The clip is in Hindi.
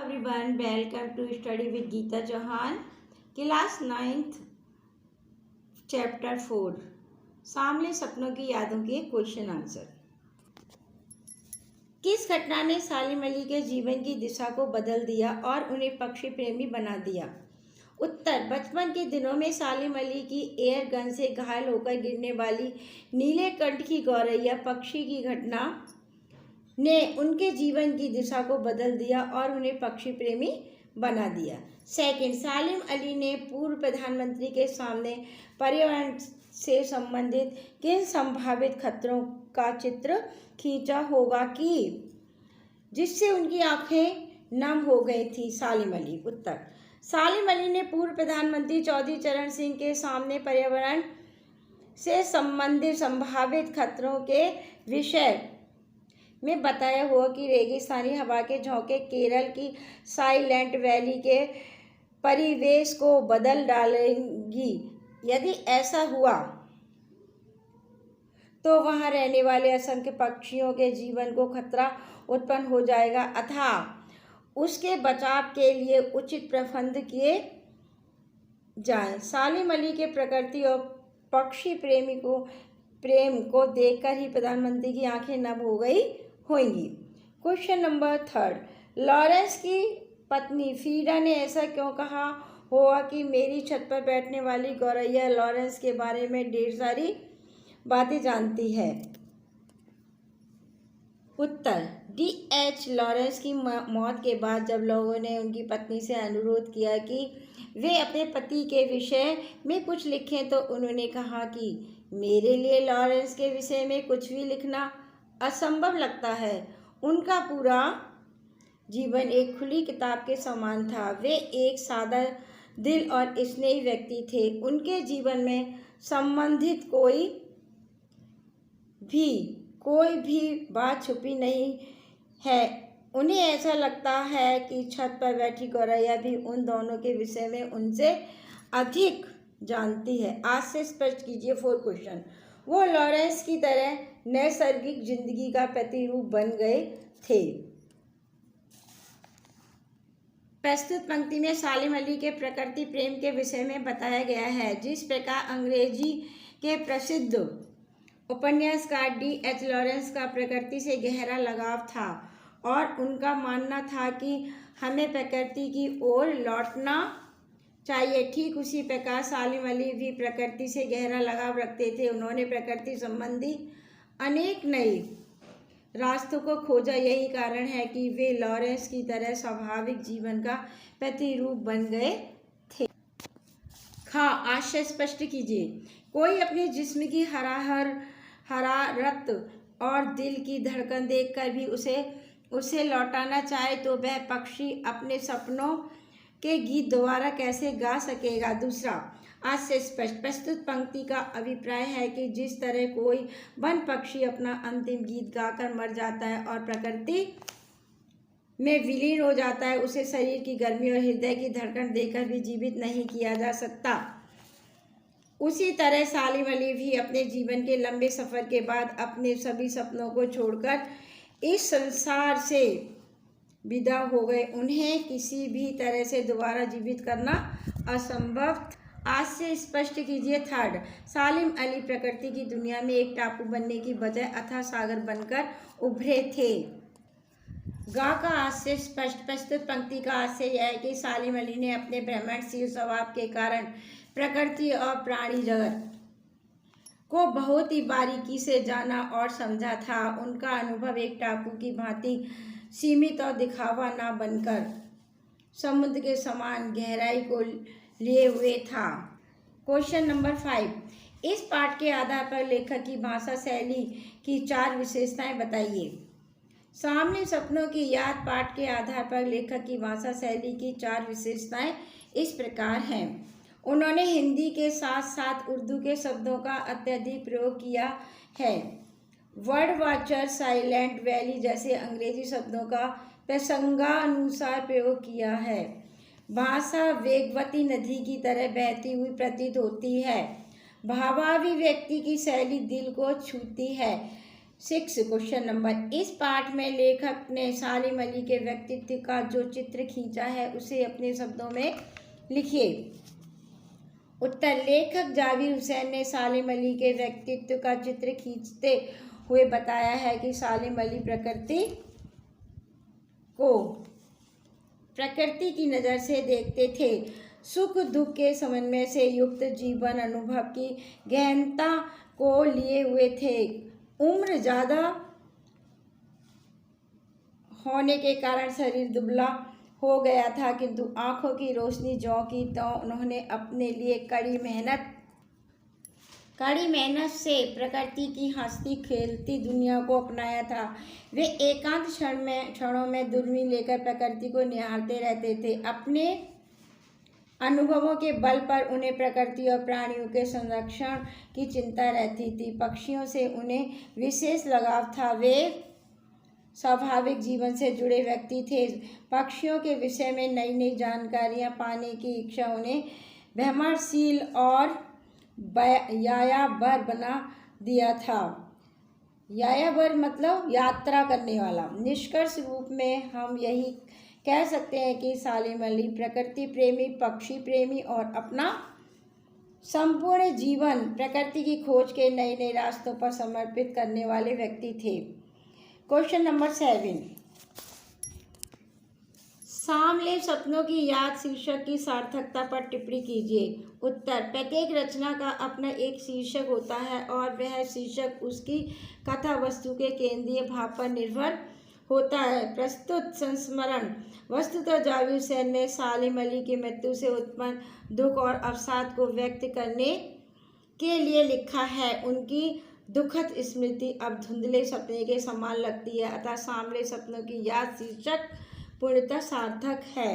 everyone, welcome to Study with Geeta Chauhan, class 9th chapter 4 सामने सपनों की यादों के क्वेश्चन आंसर। किस घटना ने सालिम अली के जीवन की दिशा को बदल दिया और उन्हें पक्षी प्रेमी बना दिया? उत्तर, बचपन के दिनों में सालिम अली की एयर गन से घायल होकर गिरने वाली नीले कंठ की गौरैया पक्षी की घटना ने उनके जीवन की दिशा को बदल दिया और उन्हें पक्षी प्रेमी बना दिया। सेकंड, सालिम अली ने पूर्व प्रधानमंत्री के सामने पर्यावरण से संबंधित किन संभावित खतरों का चित्र खींचा होगा कि जिससे उनकी आंखें नम हो गई थी? सालिम अली। उत्तर, सालिम अली ने पूर्व प्रधानमंत्री चौधरी चरण सिंह के सामने पर्यावरण से संबंधित संभावित खतरों के विषय में बताया हुआ कि रेगिस्तानी हवा के झोंके केरल की साइलेंट वैली के परिवेश को बदल डालेंगी। यदि ऐसा हुआ तो वहां रहने वाले असंख्य पक्षियों के जीवन को खतरा उत्पन्न हो जाएगा अतः उसके बचाव के लिए उचित प्रबंध किए जाएं। सालिम अली के प्रकृति और पक्षी प्रेम को देखकर ही प्रधानमंत्री की आंखें नम हो गई होंगी। क्वेश्चन नंबर 3, लॉरेंस की पत्नी फ्रीडा ने ऐसा क्यों कहा होगा कि मेरी छत पर बैठने वाली गौरैया लॉरेंस के बारे में ढेर सारी बातें जानती है? उत्तर, D.H. लॉरेंस की मौत के बाद जब लोगों ने उनकी पत्नी से अनुरोध किया कि वे अपने पति के विषय में कुछ लिखें तो उन्होंने कहा कि मेरे लिए लॉरेंस के विषय में कुछ भी लिखना असंभव लगता है। उनका पूरा जीवन एक खुली किताब के समान था। वे एक सादा दिल और स्नेही व्यक्ति थे। उनके जीवन में संबंधित कोई भी बात छुपी नहीं है। उन्हें ऐसा लगता है कि छत पर बैठी गौरैया भी उन दोनों के विषय में उनसे अधिक जानती है। आज से स्पष्ट कीजिए 4 क्वेश्चन। वो लॉरेंस की तरह नैसर्गिक जिंदगी का प्रतिरूप बन गए थे। प्रस्तुत पंक्ति में सालिम अली के प्रकृति प्रेम के विषय में बताया गया है। जिस प्रकार अंग्रेजी के प्रसिद्ध उपन्यासकार D.H. लॉरेंस का प्रकृति से गहरा लगाव था और उनका मानना था कि हमें प्रकृति की ओर लौटना चाहिए, ठीक उसी प्रकार सालिम अली भी प्रकृति से गहरा लगाव रखते थे। उन्होंने प्रकृति संबंधी अनेक नए रास्तों को खोजा। यही कारण है कि वे लॉरेंस की तरह स्वाभाविक जीवन का प्रतिरूप बन गए थे। आशय स्पष्ट कीजिए। कोई अपने जिस्म की हरारत और दिल की धड़कन देखकर भी उसे लौटाना चाहे तो वह पक्षी अपने सपनों के गीत दोबारा कैसे गा सकेगा? दूसरा, आज से स्पष्ट। प्रस्तुत पंक्ति का अभिप्राय है कि जिस तरह कोई वन पक्षी अपना अंतिम गीत गाकर मर जाता है और प्रकृति में विलीन हो जाता है, उसे शरीर की गर्मी और हृदय की धड़कन देकर भी जीवित नहीं किया जा सकता। उसी तरह सालिम अली भी अपने जीवन के लंबे सफर के बाद अपने सभी सपनों को छोड़कर इस संसार से विदा हो गए। उन्हें किसी भी तरह से दोबारा जीवित करना असंभव। आज से स्पष्ट कीजिए 3, सालिम अली प्रकृति की दुनिया में एक टापू बनने की बजाय अथाह सागर बनकर उभरे थे। गा का आज से स्पष्ट। प्रस्तुत पंक्ति का आशय यह है कि सालिम अली ने अपने ब्रह्मणशील स्वभाव के कारण प्रकृति और प्राणी जगत को बहुत ही बारीकी से जाना और समझा था। उनका अनुभव एक टापू की भांति सीमित और दिखावा न बनकर समुद्र के समान गहराई को लिए हुए था। क्वेश्चन नंबर 5, इस पाठ के आधार पर लेखक की भाषा शैली की 4 विशेषताएं बताइए। सामने सपनों की याद पाठ के आधार पर लेखक की भाषा शैली की 4 विशेषताएं इस प्रकार हैं। उन्होंने हिंदी के साथ साथ उर्दू के शब्दों का अत्यधिक प्रयोग किया है। वर्ड वॉचर, साइलेंट वैली जैसे अंग्रेजी शब्दों का प्रसंगानुसार प्रयोग किया है। भाषा वेगवती नदी की तरह बहती हुई प्रतीत होती है। भावाभिव्यक्ति की शैली दिल को छूती है। 6 क्वेश्चन नंबर, इस पाठ में लेखक ने सालिम अली के व्यक्तित्व का जो चित्र खींचा है उसे अपने शब्दों में लिखिए। उत्तर, लेखक जावेद हुसैन ने सालिम अली के व्यक्तित्व का चित्र खींचते हुए बताया है कि सालिम अली प्रकृति की नज़र से देखते थे, सुख दुख के समन्वय से युक्त जीवन अनुभव की गहनता को लिए हुए थे। उम्र ज़्यादा होने के कारण शरीर दुबला हो गया था, किंतु आंखों की रोशनी ज्यों की त्यों उन्होंने अपने लिए कड़ी मेहनत से प्रकृति की हंसती खेलती दुनिया को अपनाया था। वे एकांत क्षणों में दूरबीन लेकर प्रकृति को निहारते रहते थे। अपने अनुभवों के बल पर उन्हें प्रकृति और प्राणियों के संरक्षण की चिंता रहती थी। पक्षियों से उन्हें विशेष लगाव था। वे स्वाभाविक जीवन से जुड़े व्यक्ति थे। पक्षियों के विषय में नई नई जानकारियां पाने की इच्छा उन्हें भ्रमणशील और यायावर बना दिया था। यायावर मतलब यात्रा करने वाला। निष्कर्ष रूप में हम यही कह सकते हैं कि सालिम अली प्रकृति प्रेमी, पक्षी प्रेमी और अपना संपूर्ण जीवन प्रकृति की खोज के नए नए रास्तों पर समर्पित करने वाले व्यक्ति थे। क्वेश्चन नंबर 7, सामले सपनों की याद शीर्षक की सार्थकता पर टिप्पणी कीजिए। उत्तर, प्रत्येक रचना का अपना एक शीर्षक होता है और वह शीर्षक उसकी कथा वस्तु के केंद्रीय भाव पर निर्भर होता है। प्रस्तुत संस्मरण वस्तुतः जावेद हुसैन ने सालिम अली की मृत्यु से उत्पन्न दुख और अवसाद को व्यक्त करने के लिए लिखा है। उनकी दुखद स्मृति अब धुंधले सपने के समान लगती है, अतः सामले सपनों की याद शीर्षक पूर्णतः सार्थक है।